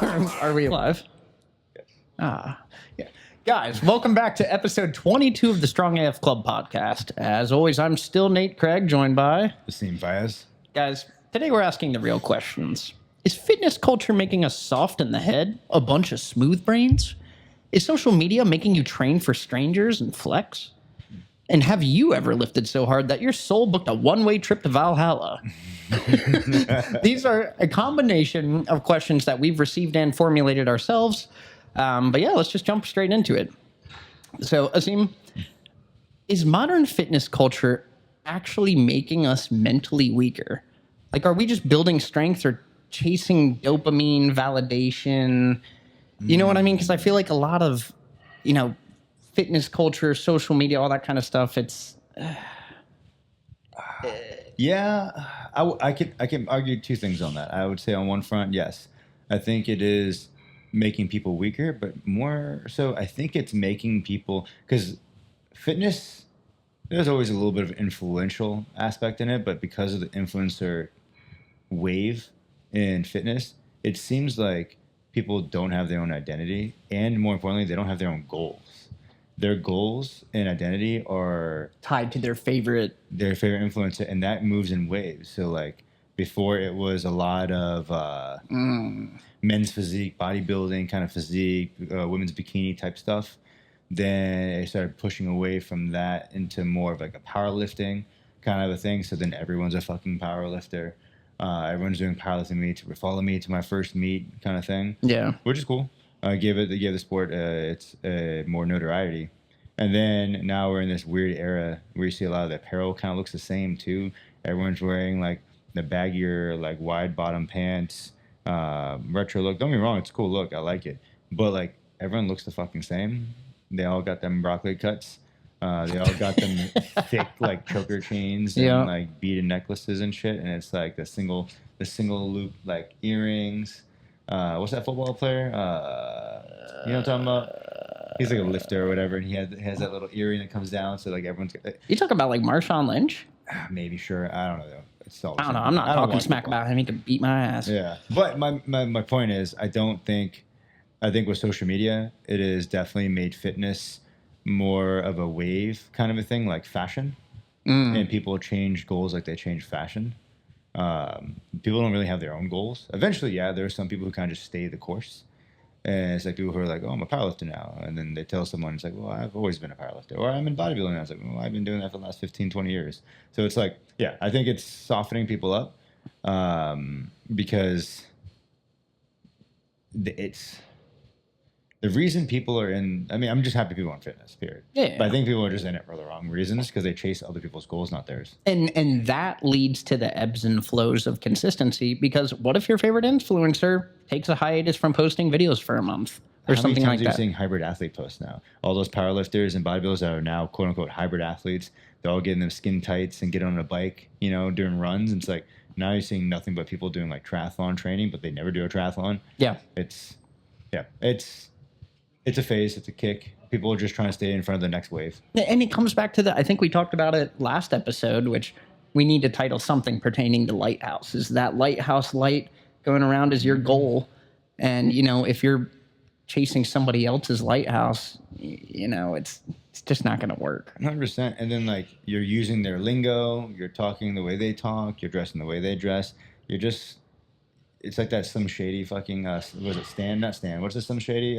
Are we live? Yes. Yeah. Guys, welcome back to episode 22 of the Strong AF Club podcast. As always, I'm still Nate Craig, joined by... Wasim Fayez. Guys, today we're asking the real questions. Is fitness culture making us soft in the head? A bunch of smooth brains? Is social media making you train for strangers and flex? And have you ever lifted so hard that your soul booked a one-way trip to Valhalla? These are a combination of questions that we've received and formulated ourselves. But yeah, let's just jump straight into it. So, Asim, is modern fitness culture actually making us mentally weaker? Like, are we just building strength or chasing dopamine validation? You know what I mean? Because I feel like a lot of, fitness culture, social media, all that kind of stuff, it's... Yeah, I can argue two things on that. I would say on one front, yes, I think it is making people weaker, but more so, I think it's making people, because fitness, there's always a little bit of influential aspect in it, but because of the influencer wave in fitness, it seems like people don't have their own identity, and more importantly, they don't have their own goals. Their goals and identity are tied to their favorite influencer, and that moves in waves. So like before, it was a lot of men's physique, bodybuilding kind of physique, women's bikini type stuff. Then they started pushing away from that into more of like a powerlifting kind of a thing. So then everyone's a fucking powerlifter. Everyone's doing powerlifting meets. Follow me to my first meet kind of thing. Yeah, which is cool. Give the sport it's more notoriety. And then now we're in this weird era where you see a lot of the apparel kind of looks the same too. Everyone's wearing like the baggier, like wide bottom pants, retro look. Don't get me wrong, it's a cool look. I like it. But like everyone looks the fucking same. They all got them broccoli cuts. They all got them thick like choker chains and like beaded necklaces and shit. And it's like the single loop like earrings. What's that football player? You know what I'm talking about? He's like a lifter or whatever, and he has that little earring that comes down, so like everyone's. You talking about like Marshawn Lynch? Maybe, sure. I don't know though. It's all I don't know. I'm not talking smack about him. He can beat my ass. Yeah, but my point is, I think with social media, it has definitely made fitness more of a wave kind of a thing, like fashion, and people change goals like they change fashion. People don't really have their own goals. Eventually, yeah, there are some people who kind of just stay the course. And it's like people who are like, oh, I'm a powerlifter now. And then they tell someone, it's like, well, I've always been a powerlifter. Or I'm in bodybuilding now. It's like, well, I've been doing that for the last 15, 20 years. So it's like, yeah, I think it's softening people up because it's... The reason people are in... I mean, I'm just happy people are in fitness, period. Yeah. But I think people are just in it for the wrong reasons because they chase other people's goals, not theirs. And that leads to the ebbs and flows of consistency, because what if your favorite influencer takes a hiatus from posting videos for a month or something like that? How many times are you seeing hybrid athlete posts now? All those powerlifters and bodybuilders that are now quote-unquote hybrid athletes, they're all getting them skin tights and get on a bike, doing runs. And it's like, now you're seeing nothing but people doing like triathlon training, but they never do a triathlon. Yeah. It's a phase. It's a kick. People are just trying to stay in front of the next wave. And it comes back to I think we talked about it last episode, which we need to title something pertaining to lighthouse. Is that lighthouse light going around is your goal? And, if you're chasing somebody else's lighthouse, it's just not going to work. 100%. And then, like, you're using their lingo. You're talking the way they talk. You're dressing the way they dress. It's like that Slim Shady fucking, was it Stan? Not Stan. What's the Slim Shady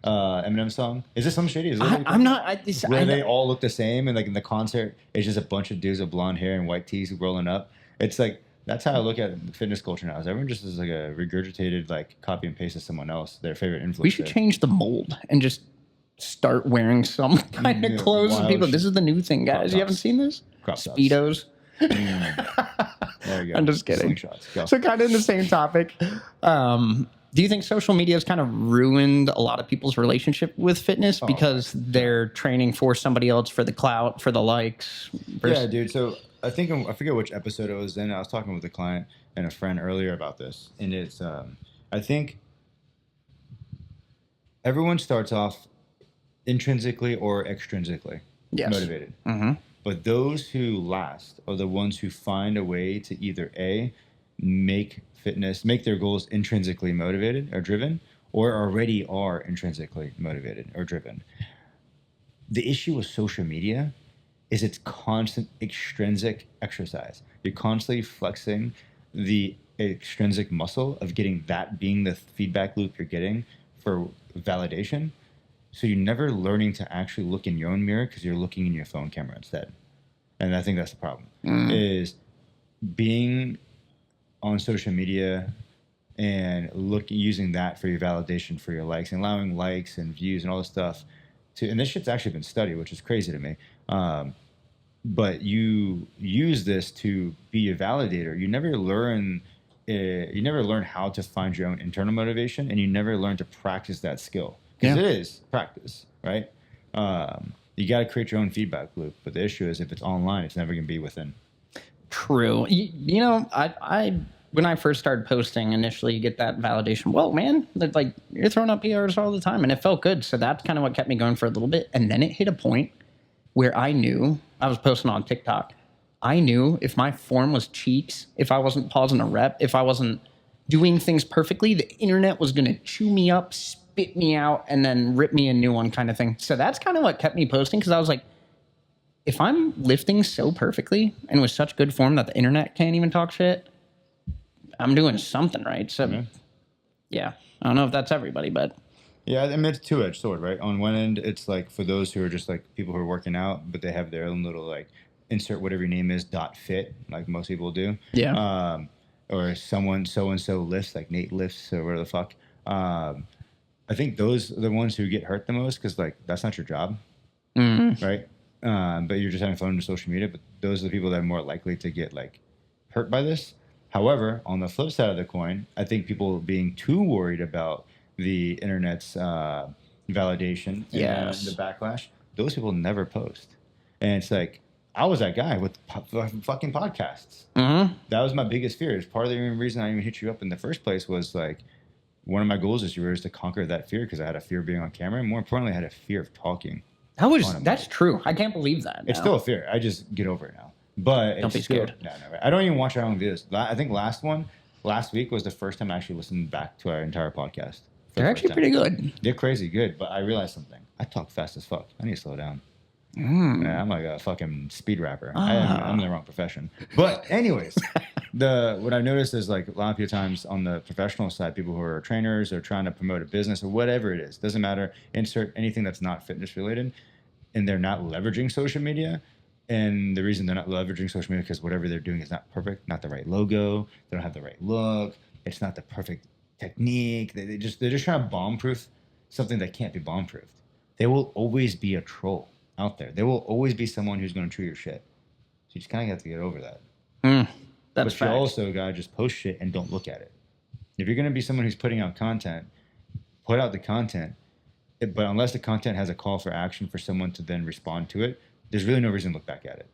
Eminem song? Is this Slim Shady? I'm not. Where they all look the same, and like in the concert, it's just a bunch of dudes with blonde hair and white tees rolling up. It's like, that's how I look at fitness culture now. Is everyone just is like a regurgitated, like, copy and paste of someone else, their favorite influencer. We should change the mold and just start wearing some kind of clothes. And people, this is the new thing, guys. You haven't seen this? Crop tops. Speedos. There you go. I'm just kidding. Slingshots. So kind of in the same topic. Do you think social media has kind of ruined a lot of people's relationship with fitness because they're training for somebody else, for the clout, for the likes? Yeah, dude. So I forget which episode it was in. I was talking with a client and a friend earlier about this. And it's, I think everyone starts off intrinsically or extrinsically motivated. Mm-hmm. But those who last are the ones who find a way to either A, make their goals intrinsically motivated or driven, or already are intrinsically motivated or driven. The issue with social media is it's constant extrinsic exercise. You're constantly flexing the extrinsic muscle of getting that being the feedback loop you're getting for validation. So you're never learning to actually look in your own mirror because you're looking in your phone camera instead. And I think that's the problem, is being on social media and using that for your validation for your likes and allowing likes and views and all this stuff and this shit's actually been studied, which is crazy to me. But you use this to be a validator. You never learn how to find your own internal motivation, and you never learn to practice that skill, because it is practice, right? You got to create your own feedback loop, but the issue is if it's online, it's never going to be within. True. You know, I when I first started posting, initially you get that validation. Whoa, man, like you're throwing up PRs all the time, and it felt good. So that's kind of what kept me going for a little bit. And then it hit a point where I knew, I was posting on TikTok, I knew if my form was cheeks, if I wasn't pausing a rep, if I wasn't doing things perfectly, the internet was going to chew me up, spit me out, and then rip me a new one kind of thing. So that's kind of what kept me posting, because I was like, if I'm lifting so perfectly and with such good form that the internet can't even talk shit, I'm doing something right. So, yeah, I don't know if that's everybody, but... Yeah, I mean, it's a two-edged sword, right? On one end, it's like for those who are just like people who are working out, but they have their own little like insert whatever your name is .fit, like most people do. Yeah. Or someone so-and-so lifts, like Nate lifts or whatever the fuck. I think those are the ones who get hurt the most, because like that's not your job, right? But you're just having fun with social media. But those are the people that are more likely to get like hurt by this. However, on the flip side of the coin, I think people being too worried about the internet's validation and the backlash, those people never post. And it's like, I was that guy with fucking podcasts. That was my biggest fear. It's part of the reason I even hit you up in the first place was like, one of my goals this year is to conquer that fear, because I had a fear of being on camera, and more importantly, I had a fear of talking. That's true. I can't believe that. It's still a fear. I just get over it now. But don't be scared. No, I don't even watch our own videos. I think last week was the first time I actually listened back to our entire podcast. They're actually pretty good. They're crazy good, but I realized something. I talk fast as fuck. I need to slow down. Yeah, I'm like a fucking speed rapper. I'm in the wrong profession. But anyways, what I noticed is like a lot of times on the professional side, people who are trainers or trying to promote a business or whatever it is, doesn't matter, insert anything that's not fitness related, and they're not leveraging social media. And the reason they're not leveraging social media because whatever they're doing is not perfect, not the right logo, they don't have the right look, it's not the perfect technique. They're just trying to bomb-proof something that can't be bomb-proofed. There will always be a troll out there. There will always be someone who's going to chew your shit. So you just kind of have to get over that. That's but you also got to just post shit and don't look at it. If you're going to be someone who's putting out content, put out the content. But unless the content has a call for action for someone to then respond to it, there's really no reason to look back at it.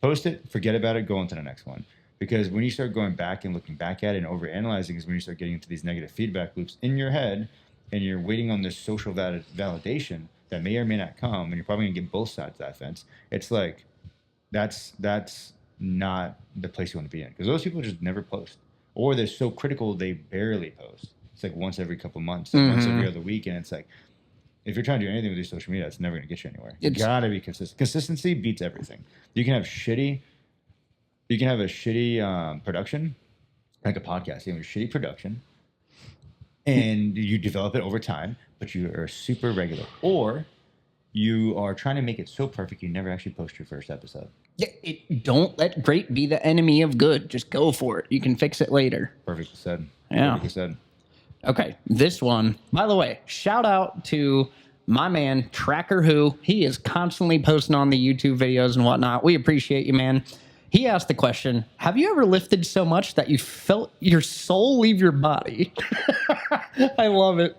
Post it, forget about it, go on to the next one. Because when you start going back and looking back at it and overanalyzing is when you start getting into these negative feedback loops in your head, and you're waiting on this social validation that may or may not come, and you're probably going to get both sides of that fence. It's like, that's not the place you want to be in. Because those people just never post. Or they're so critical they barely post. It's like once every couple months, once every other week, and it's like, if you're trying to do anything with your social media, it's never going to get you anywhere. You gotta be consistent. Consistency beats everything. You can have a shitty production, like a podcast. You have a shitty production, and you develop it over time, but you are super regular. Or you are trying to make it so perfect you never actually post your first episode. Yeah, don't let great be the enemy of good. Just go for it. You can fix it later. Perfectly said. Yeah. Perfectly said. Okay, this one, by the way, shout out to my man, Tracker Who. He is constantly posting on the YouTube videos and whatnot. We appreciate you, man. He asked the question, have you ever lifted so much that you felt your soul leave your body? I love it.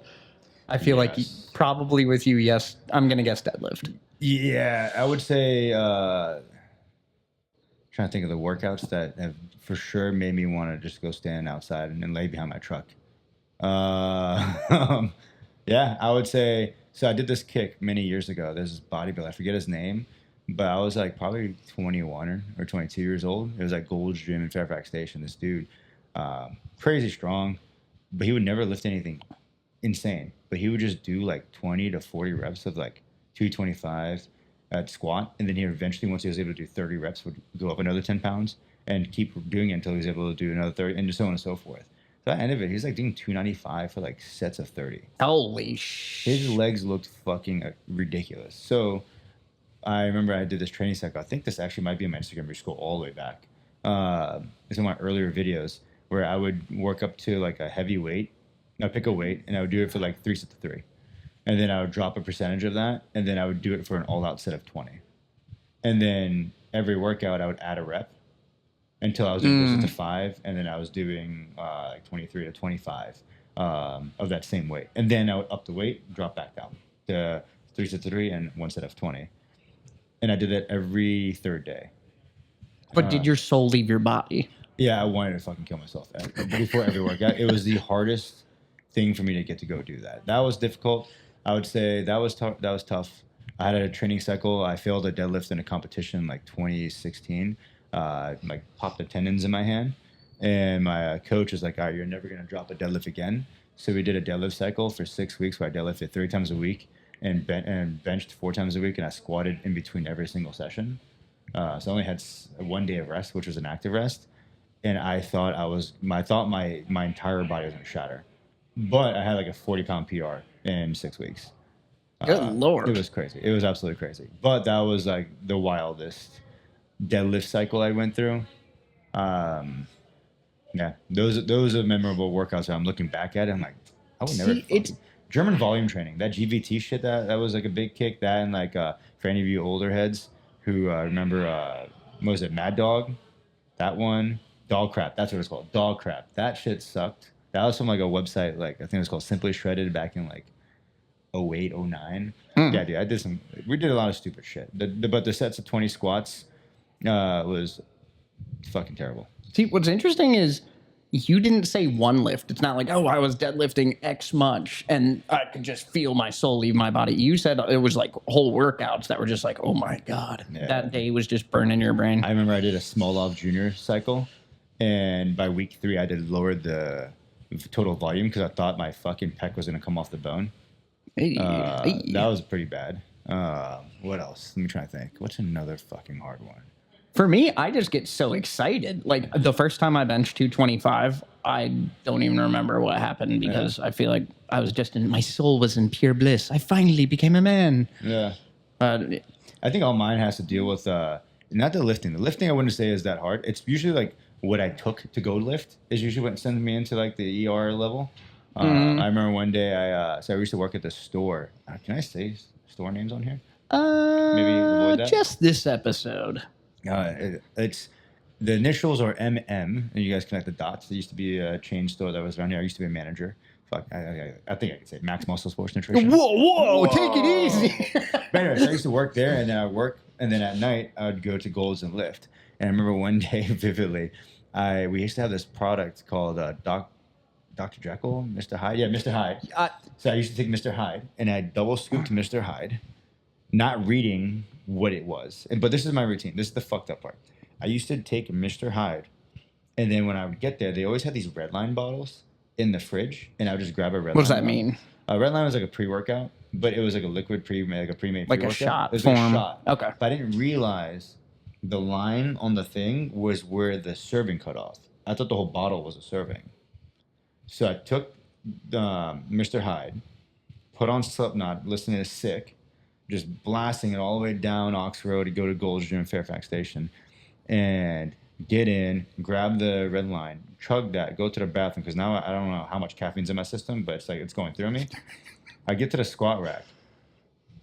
I feel like probably with you, yes, I'm going to guess deadlift. Yeah, I would say, trying to think of the workouts that have for sure made me want to just go stand outside and then lay behind my truck. Yeah, I would say, so I did this kick many years ago. There's this bodybuilder, I forget his name, but I was like probably 21 or 22 years old. It was at Gold's Gym in Fairfax Station. This dude, crazy strong, but he would never lift anything insane. But he would just do like 20 to 40 reps of like 225 at squat, and then he eventually, once he was able to do 30 reps, would go up another 10 pounds and keep doing it until he was able to do another 30, and so on and so forth. So at the end of it, he's like doing 295 for like sets of 30. Holy shit. His legs looked fucking ridiculous. So I remember I did this training cycle. I think this actually might be in my Instagram. You scroll all the way back. It's in my earlier videos where I would work up to like a heavy weight. I'd pick a weight and I would do it for like 3 sets of 3. And then I would drop a percentage of that. And then I would do it for an all out set of 20. And then every workout I would add a rep until I was doing 3 to 5. And then I was doing like 23 to 25 of that same weight. And then I would up the weight, drop back down to 3 sets of 3 and 1 set of 20. And I did that every third day. But did your soul leave your body? Yeah, I wanted to fucking kill myself before every workout. It was the hardest thing for me to get to go do that. That was difficult. I would say that was tough. That was tough. I had a training cycle. I failed a deadlift in a competition in like 2016. Like popped the tendons in my hand, and my coach was like, "All right, you're never gonna drop a deadlift again." So we did a deadlift cycle for 6 weeks where I deadlifted 3 times a week and benched 4 times a week, and I squatted in between every single session. So I only had 1 day of rest, which was an active rest, and I thought my entire body was gonna shatter, but I had like a 40-pound PR in 6 weeks. Good Lord. It was crazy. It was absolutely crazy. But that was like the wildest deadlift cycle I went through. Yeah, those are memorable workouts. I'm looking back at it. I'm like, I would never. It's German volume training. That GVT shit. That was like a big kick. That and like for any of you older heads who remember, what was it, Mad Dog? That one, Dog Crap. That's what it's called. Dog Crap. That shit sucked. That was from like a website, like I think it was called Simply Shredded back in like 08, 09. Yeah, dude, we did a lot of stupid shit. But the sets of 20 squats was fucking terrible. See, what's interesting is you didn't say one lift. It's not like, oh, I was deadlifting X much and I could just feel my soul leave my body. You said it was like whole workouts that were just like, oh my God. Yeah. That day was just burning your brain. I remember I did a Smolov Junior cycle, and by week 3, I did lower the total volume because I thought my fucking pec was going to come off the bone. That was pretty bad. What else? Let me try to think. What's another fucking hard one? For me, I just get so excited. Like the first time I benched 225, I don't even remember what happened because I feel like I was just my soul was in pure bliss. I finally became a man. Yeah. I think all mine has to deal with not the lifting. The lifting I wouldn't say is that hard. It's usually like what I took to go lift is usually what sends me into like the ER level. I remember one day I used to work at the store. Can I say store names on here? Maybe avoid that. Just this episode. It's the initials are MM, and you guys connect the dots. There used to be a chain store that was around here. I used to be a manager. Fuck, I think I could say Max Muscle Sports Nutrition. Whoa, take it easy. But anyways, I used to work there, and then I would work, and then at night I would go to Gold's and lift. And I remember one day vividly, we used to have this product called Dr. Jekyll, Mr. Hyde. Yeah, Mr. Hyde. So I used to take Mr. Hyde, and I double scooped Mr. Hyde, not reading what it was. But this is my routine. This is the fucked up part. I used to take Mr. Hyde, and then when I would get there, they always had these Redline bottles in the fridge, and I would just grab a Redline. What does that mean? Redline was like a pre-workout, but it was like a liquid like a pre-made like pre-workout. A shot it was form. Like a shot. Okay. But I didn't realize the line on the thing was where the serving cut off. I thought the whole bottle was a serving. So I took Mr. Hyde, put on Slipknot, listening to Sick, just blasting it all the way down Ox Road to go to Gold's Gym, Fairfax Station, and get in, grab the red line, chug that, go to the bathroom, because now I don't know how much caffeine's in my system, but it's like it's going through me. I get to the squat rack,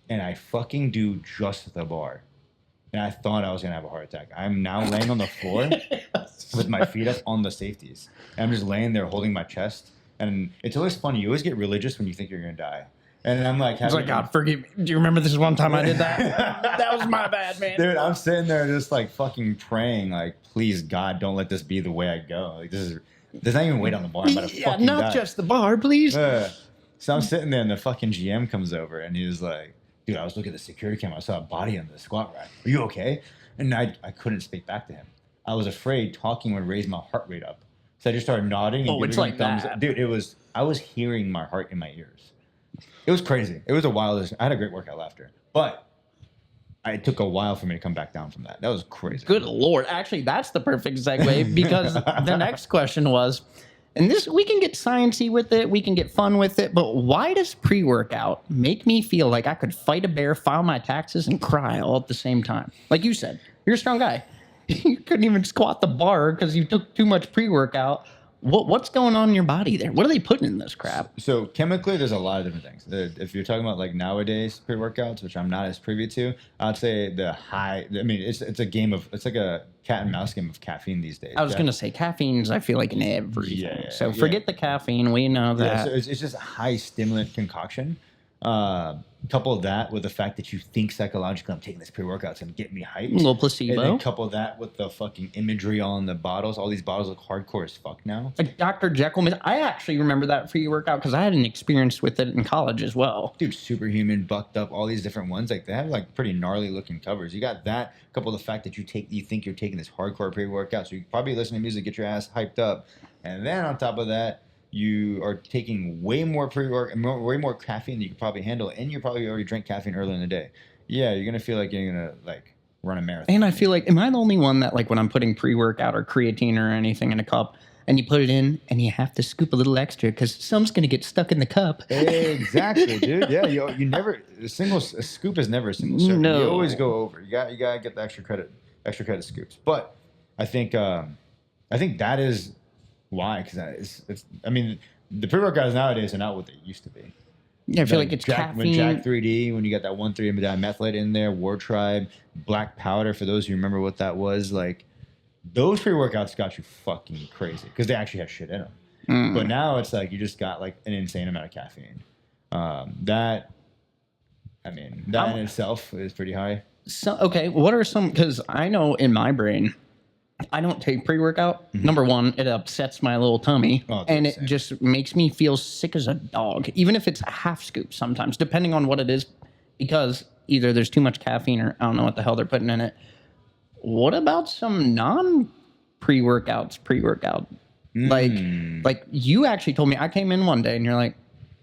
and I fucking do just the bar. And I thought I was going to have a heart attack. I'm now laying on the floor with my feet up on the safeties. And I'm just laying there holding my chest. And it's always funny. You always get religious when you think you're going to die. And I'm like, it's like, God, forgive me. Do you remember this one time I did that? That was my bad, man. Dude, I'm sitting there just like fucking praying, like, please, God, don't let this be the way I go. Like, there's not even weight on the bar. I'm about to fucking not die. Just the bar, please. So I'm sitting there and the fucking GM comes over and he was like, dude, I was looking at the security camera. I saw a body on the squat rack. Are you okay? And I couldn't speak back to him. I was afraid talking would raise my heart rate up. So I just started nodding and Oh, it's giving like thumbs that. up. Dude, I was hearing my heart in my ears. It was crazy. It was a wild. I had a great workout after, but it took a while for me to come back down from that. That was crazy. Good Lord. Actually, that's the perfect segue because the next question was, and this, we can get sciencey with it, we can get fun with it, but why does pre-workout make me feel like I could fight a bear, file my taxes, and cry all at the same time? Like you said, you're a strong guy. You couldn't even squat the bar because you took too much pre-workout. What's going on in your body there? What are they putting in this crap? So chemically, there's a lot of different things. If you're talking about like nowadays pre-workouts, which I'm not as privy to, I'd say the high. I mean, it's a game of it's like a cat and mouse game of caffeine these days. I was gonna say caffeine's. I feel like in everything. So yeah. forget the caffeine. We know that. Yeah, so it's just a high stimulant concoction. Couple that with the fact that you think psychologically, I'm taking this pre-workout, it's gonna get me hyped. A little placebo. And then couple that with the fucking imagery on the bottles. All these bottles look hardcore as fuck now. Like Dr. Jekyll. I actually remember that pre-workout because I had an experience with it in college as well. Dude, Superhuman, Bucked Up, all these different ones. Like they have like pretty gnarly looking covers. You got that, couple of the fact that you think you're taking this hardcore pre-workout, so you probably listen to music, get your ass hyped up, and then on top of that, you are taking way more way more caffeine than you could probably handle, and you probably already drank caffeine earlier in the day. Yeah, you're gonna feel like you're gonna like run a marathon. And I feel like, am I the only one that like when I'm putting pre-workout or creatine or anything in a cup, and you put it in, and you have to scoop a little extra because some's gonna get stuck in the cup? Exactly, dude. Yeah, you never a scoop is never a single serve. No. You always go over. You gotta get the extra credit scoops. But I think that is why, because it's. I mean, the pre-workouts nowadays are not what they used to be. Yeah, I feel like it's Jack, caffeine. when Jack 3D, when you got that 1,3-methyl in there, War Tribe, Black Powder, for those who remember what that was, like, those pre-workouts got you fucking crazy because they actually have shit in them. But now it's like you just got like an insane amount of caffeine. That in itself is pretty high. So, okay, what are some, because I know in my brain, I don't take pre-workout. Number one, it upsets my little tummy, and it just makes me feel sick as a dog, even if it's a half scoop sometimes, depending on what it is, because either there's too much caffeine or I don't know what the hell they're putting in it. What about some non-pre-workout? Like you actually told me, I came in one day and you're like,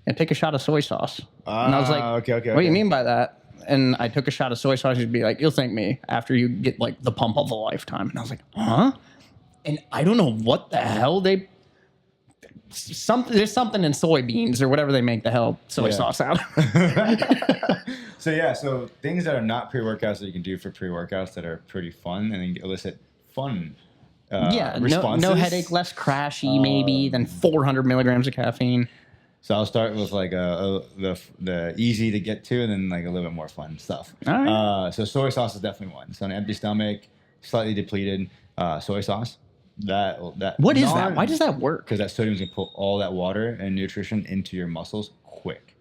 yeah, take a shot of soy sauce. And I was like, okay. What do you mean by that? And I took a shot of soy sauce. You'd be like, you'll thank me after you get like the pump of a lifetime. And I was like, huh? And I don't know what the hell there's something in soybeans or whatever they make the hell soy sauce out of. So things that are not pre-workouts that you can do for pre-workouts that are pretty fun and then elicit fun responses. No headache, less crashy maybe than 400 milligrams of caffeine. So I'll start with like the easy to get to, and then like a little bit more fun stuff. All right. So soy sauce is definitely one. So on an empty stomach, slightly depleted soy sauce. What is that? Why does that work? Because that sodium is gonna pull all that water and nutrition into your muscles quick.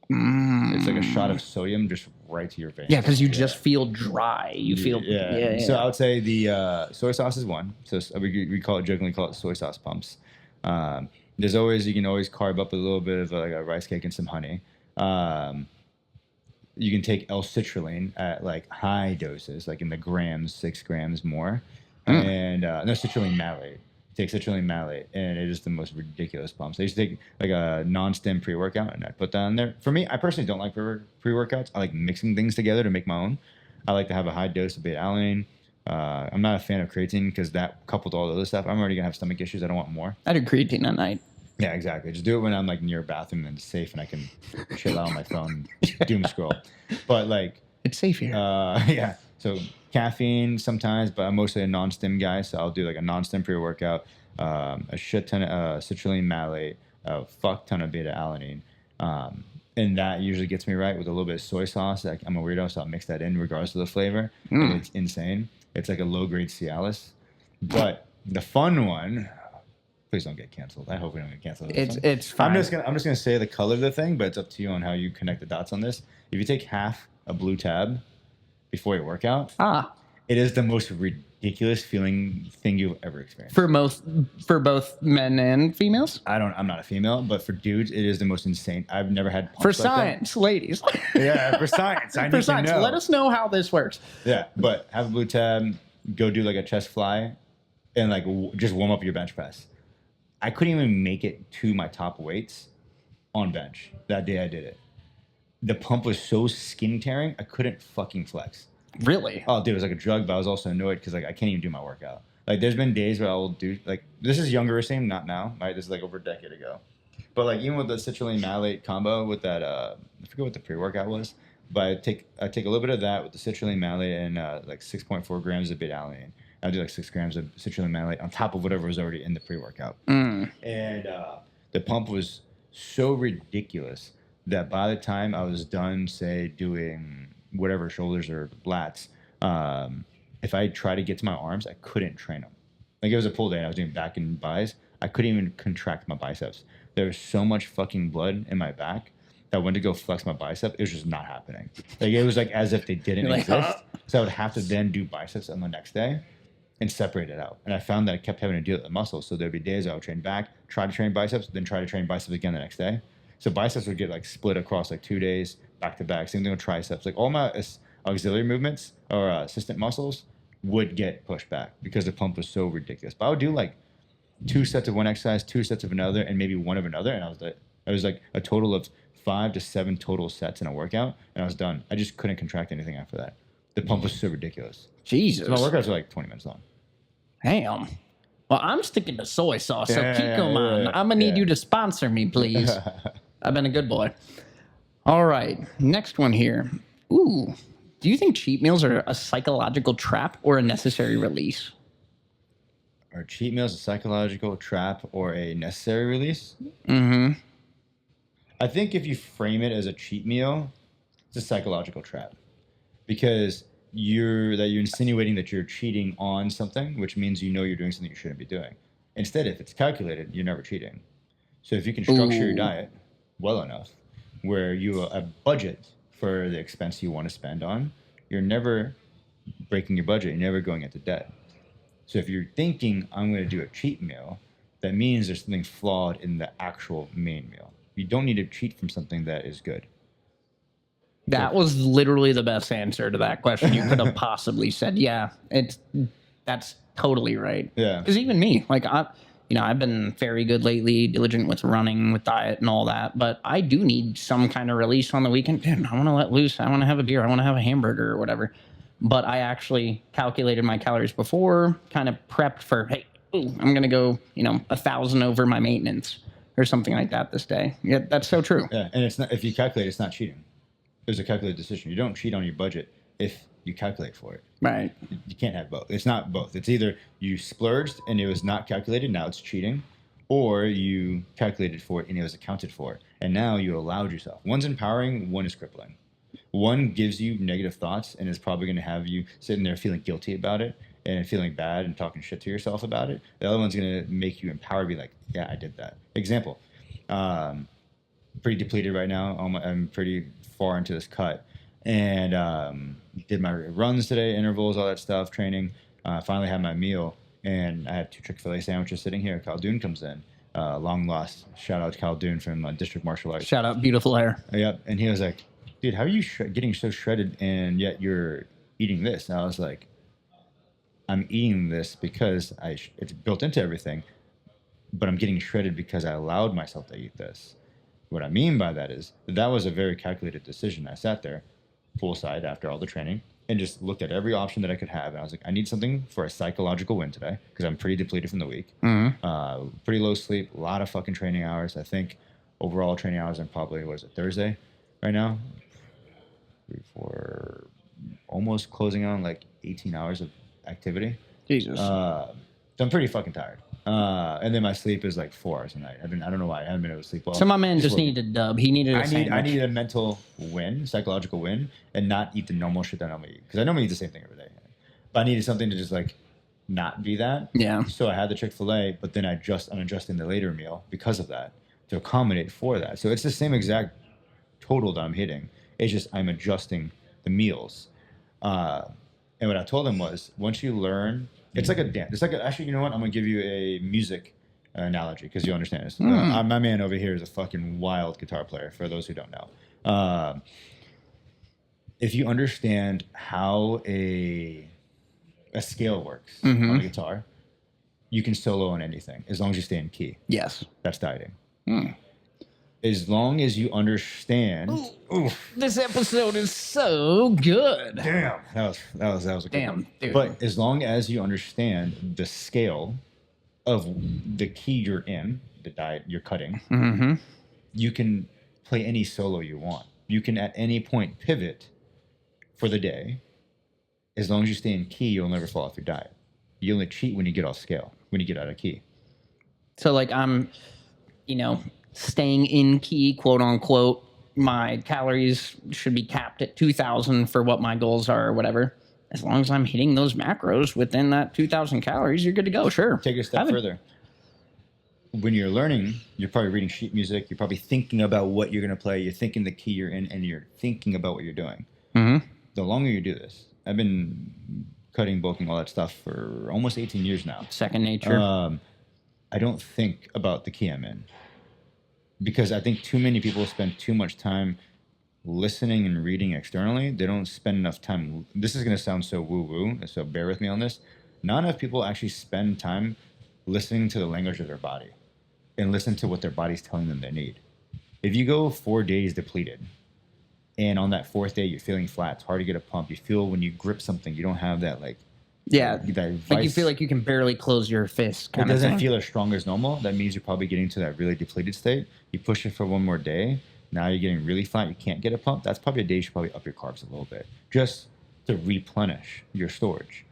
It's like a shot of sodium just right to your veins. Yeah, because you just feel dry. You feel yeah. So I would say the soy sauce is one. So we jokingly call it soy sauce pumps. You can always carb up a little bit of like a rice cake and some honey. You can take L-citrulline at like high doses, like in the grams, 6 grams more. And no, citrulline malate. Take citrulline malate, and it is the most ridiculous pumps. I used to take like a non-stim pre-workout, and I put that in there. For me, I personally don't like pre-workouts. I like mixing things together to make my own. I like to have a high dose of beta-alanine. I'm not a fan of creatine because that coupled all the other stuff, I'm already gonna have stomach issues. I don't want more. I do creatine at night. Yeah, exactly. Just do it when I'm like near a bathroom and it's safe and I can chill out on my phone, doom scroll. But like, it's safe here. Yeah. So caffeine sometimes, but I'm mostly a non-stim guy, so I'll do like a non-stim pre-workout, a shit ton of citrulline malate, a fuck ton of beta-alanine. And that usually gets me right with a little bit of soy sauce. Like, I'm a weirdo, so I'll mix that in regardless of the flavor. And it's insane. It's like a low-grade Cialis. But the fun one, please don't get canceled. I hope we don't get canceled. It's fine. I'm just gonna say the color of the thing, but it's up to you on how you connect the dots on this. If you take half a blue tab before your workout, it is the most ridiculous feeling thing you've ever experienced. For both men and females? I'm not a female, but for dudes, it is the most insane. I've never had pumps for like science, ladies. Yeah, for science. I need to know. Let us know how this works. Yeah, but have a blue tab, go do like a chest fly, and like just warm up your bench press. I couldn't even make it to my top weights on bench that day I did it. The pump was so skin tearing, I couldn't fucking flex. Really? Oh, dude, it was like a drug, but I was also annoyed because like I can't even do my workout. Like, there's been days where I will do like this is younger same, not now. Right, this is like over a decade ago. But like even with the citrulline malate combo with that, I forget what the pre workout was, but I take a little bit of that with the citrulline malate and like 6.4 grams of beta alanine. I do like 6 grams of citrulline malate on top of whatever was already in the pre workout, and the pump was so ridiculous that by the time I was done, say doing whatever shoulders or lats, if I tried to get to my arms, I couldn't train them. Like, it was a pull day and I was doing back and buys. I couldn't even contract my biceps. There was so much fucking blood in my back that went to go flex my bicep. It was just not happening. Like, it was like as if they didn't You're like, exist. huh? So I would have to then do biceps on the next day and separate it out. And I found that I kept having to deal with the muscles. So there'd be days I would train back, try to train biceps, then try to train biceps again the next day. So biceps would get like split across like 2 days back to back. Same thing with triceps. Like, all my auxiliary movements or assistant muscles would get pushed back because the pump was so ridiculous. But I would do like 2 sets of one exercise, 2 sets of another, and maybe one of another. And I was like a total of 5 to 7 total sets in a workout, and I was done. I just couldn't contract anything after that. The pump was so ridiculous. Jesus. So my workouts are like 20 minutes long. Damn. Well, I'm sticking to soy sauce, so Yeah, Kiko, man, yeah, I'm gonna need yeah. you to sponsor me, please. I've been a good boy. All right, next one here. Ooh, do you think cheat meals are a psychological trap or a necessary release? Are cheat meals a psychological trap or a necessary release? Mm-hmm. I think if you frame it as a cheat meal, it's a psychological trap because you're insinuating that you're cheating on something, which means you know you're doing something you shouldn't be doing. Instead, if it's calculated, you're never cheating. So if you can structure your Ooh. diet well enough where you a budget for the expense you want to spend on, you're never breaking your budget. You're never going into debt. So if you're thinking, I'm going to do a cheat meal, that means there's something flawed in the actual main meal. You don't need to cheat from something that is good. That was literally the best answer to that question you could have possibly said. Yeah, that's totally right. Yeah. Because even me, like I've been very good lately, diligent with running, with diet, and all that. But I do need some kind of release on the weekend. Dude, I want to let loose. I want to have a beer. I want to have a hamburger or whatever. But I actually calculated my calories before, kind of prepped for, hey, I'm gonna go, 1,000 over my maintenance or something like that this day. Yeah, that's so true. Yeah, and it's not, if you calculate, it's not cheating. It's a calculated decision. You don't cheat on your budget if you calculate for it. Right. You can't have both. It's not both. It's either you splurged and it was not calculated, now it's cheating, or you calculated for it and it was accounted for, and now you allowed yourself. One's empowering, one is crippling. One gives you negative thoughts and is probably going to have you sitting there feeling guilty about it and feeling bad and talking shit to yourself about it. The other one's going to make you empowered, be like, yeah, I did that. Example, pretty depleted right now. I'm pretty far into this cut, and did my runs today, intervals, all that stuff, training. Finally had my meal, and I had 2 Chick-fil-A sandwiches sitting here. Khaldun comes in, long lost. Shout out to Khaldun from District Martial Arts. Shout out, beautiful hair. Yep, and he was like, dude, how are you getting so shredded and yet you're eating this? And I was like, I'm eating this because it's built into everything, but I'm getting shredded because I allowed myself to eat this. What I mean by that is that was a very calculated decision. I sat there poolside after all the training and just looked at every option that I could have. And I was like, I need something for a psychological win today because I'm pretty depleted from the week. Mm-hmm. Pretty low sleep, a lot of fucking training hours. I think overall training hours I'm probably, Thursday right now? 3, 4, almost closing on like 18 hours of activity. Jesus. So I'm pretty fucking tired. And then my sleep is like 4 hours a night. I don't know why I haven't been able to sleep well. So my man just needed a dub. He needed a sandwich. I need a mental win, psychological win, and not eat the normal shit that I normally eat. Because I normally eat the same thing every day. But I needed something to just like not be that. Yeah. So I had the Chick-fil-A, but then I'm adjusting the later meal because of that to accommodate for that. So it's the same exact total that I'm hitting. It's just I'm adjusting the meals. And what I told him was, once you learn, it's like a dance. It's like actually, you know what? I'm gonna give you a music analogy because you understand this. My man over here is a fucking wild guitar player. For those who don't know, if you understand how a scale works on a guitar, you can solo on anything as long as you stay in key. Yes. That's dieting. As long as you understand. This episode is so good. Damn, that was a good Damn, one. dude. But as long as you understand the scale of the key you're in, the diet you're cutting, you can play any solo you want. You can at any point pivot for the day. As long as you stay in key, you'll never fall off your diet. You only cheat when you get off scale, when you get out of key. So like I'm, staying in key, quote unquote. My calories should be capped at 2,000 for what my goals are or whatever. As long as I'm hitting those macros within that 2,000 calories, you're good to go. Sure. Take it a step further. When you're learning, you're probably reading sheet music. You're probably thinking about what you're going to play. You're thinking the key you're in, and you're thinking about what you're doing. The longer you do this, I've been cutting, bulking, all that stuff for almost 18 years now. Second nature. I don't think about the key I'm in. Because I think too many people spend too much time listening and reading externally. They don't spend enough time. This is going to sound so woo-woo, so bear with me on this. Not enough people actually spend time listening to the language of their body and listen to what their body's telling them they need. If you go 4 days depleted, and on that fourth day you're feeling flat, it's hard to get a pump. You feel when you grip something, you don't have that like you feel like you can barely close your fist. It doesn't feel as strong as normal. That means you're probably getting to that really depleted state. You push it for one more day. Now you're getting really flat. You can't get a pump. That's probably a day you should probably up your carbs a little bit just to replenish your storage.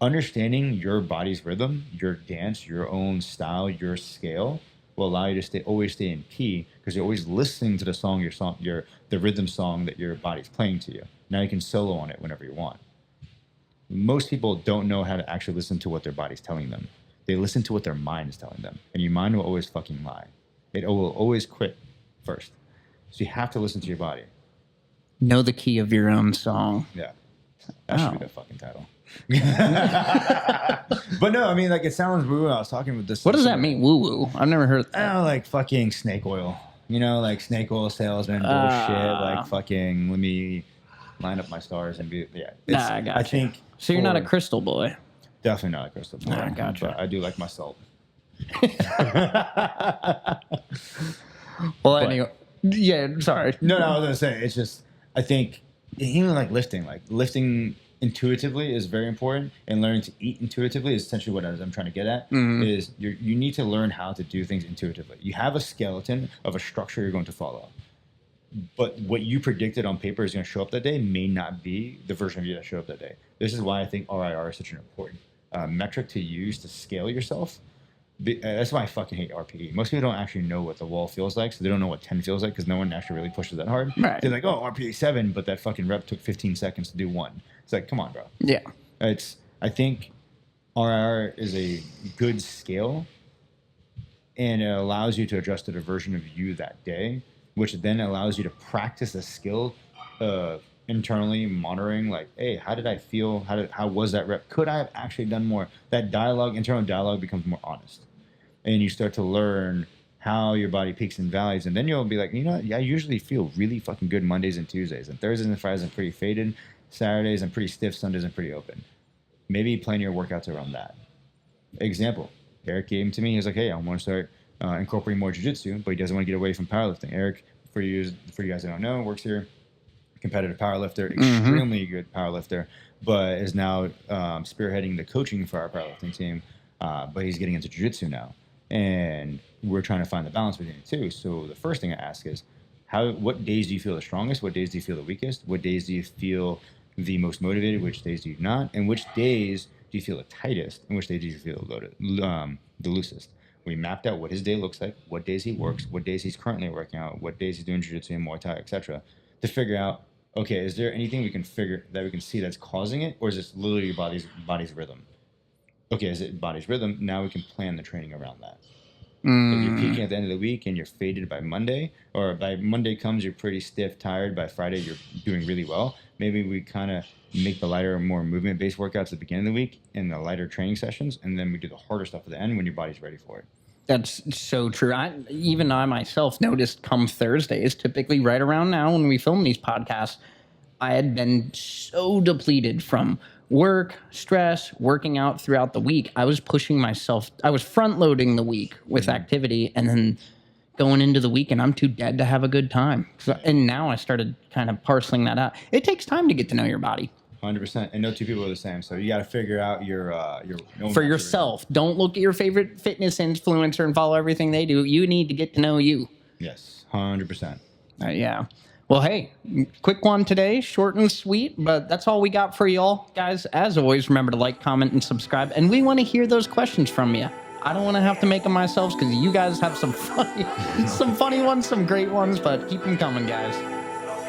Understanding your body's rhythm, your dance, your own style, your scale will allow you to always stay in key because you're always listening to the rhythm song that your body's playing to you. Now you can solo on it whenever you want. Most people don't know how to actually listen to what their body's telling them. They listen to what their mind is telling them. And your mind will always fucking lie. It will always quit first. So you have to listen to your body. Know the key of your own song. Yeah. That should be the fucking title. But no, I mean, like, it sounds woo. I was talking with this. What does that mean, woo-woo? I've never heard that. Like fucking snake oil. Like snake oil salesman bullshit. Like fucking, let me line up my stars and be, I got you. I think... So you're not a crystal boy? Definitely not a crystal boy. I gotcha. But I do like my salt. Well, anyway, sorry. No, I was going to say, it's just, I think, even like lifting intuitively is very important, and learning to eat intuitively is essentially what I'm trying to get at, is you need to learn how to do things intuitively. You have a skeleton of a structure you're going to follow. But what you predicted on paper is going to show up that day may not be the version of you that showed up that day. This is why I think RIR is such an important metric to use to scale yourself. That's why I fucking hate RPE. Most people don't actually know what the wall feels like, so they don't know what 10 feels like because no one actually really pushes that hard. Right. They're like, oh, RPE 7, but that fucking rep took 15 seconds to do 1. It's like, come on, bro. Yeah. I think RIR is a good scale, and it allows you to adjust to the version of you that day, which then allows you to practice a skill internally monitoring, like, hey, how did I feel? How was that rep? Could I have actually done more? That internal dialogue becomes more honest. And you start to learn how your body peaks and valleys. And then you'll be like, I usually feel really fucking good Mondays and Tuesdays. And Thursdays and Fridays I'm pretty faded. Saturdays I'm pretty stiff. Sundays I'm pretty open. Maybe plan your workouts around that. Example, Eric gave him to me. He was like, hey, I want to start incorporating more jiu-jitsu, but he doesn't want to get away from powerlifting. Eric, for you guys that don't know, works here, competitive powerlifter, extremely good powerlifter, but is now spearheading the coaching for our powerlifting team. But he's getting into jiu-jitsu now, and we're trying to find the balance between the two. So the first thing I ask is, what days do you feel the strongest? What days do you feel the weakest? What days do you feel the most motivated? Which days do you not? And which days do you feel the tightest? And which days do you feel the loosest? We mapped out what his day looks like, what days he works, what days he's currently working out, what days he's doing jiu-jitsu and Muay Thai, etc., to figure out, okay, is there anything we can see that's causing it, or is this literally your body's rhythm? Okay, is it body's rhythm? Now we can plan the training around that. If you're peaking at the end of the week and you're faded by Monday, or by Monday comes you're pretty stiff, tired, by Friday you're doing really well, maybe we kind of make the lighter, more movement-based workouts at the beginning of the week and the lighter training sessions, and then we do the harder stuff at the end when your body's ready for it. That's so true. I myself noticed come Thursdays, typically right around now when we film these podcasts, I had been so depleted from work, stress, working out throughout the week, I was pushing myself. I was front loading the week with activity, and then going into the weekend, I'm too dead to have a good time. And now I started kind of parceling that out. It takes time to get to know your body. 100%. And no two people are the same. So you got to figure out your For yourself. Don't look at your favorite fitness influencer and follow everything they do. You need to get to know you. Yes, 100%. Yeah. Well, hey, quick one today, short and sweet, but that's all we got for y'all. Guys, as always, remember to like, comment, and subscribe. And we want to hear those questions from you. I don't want to have to make them myself because you guys have some funny ones, some great ones, but keep them coming, guys.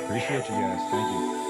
Appreciate you guys. Thank you.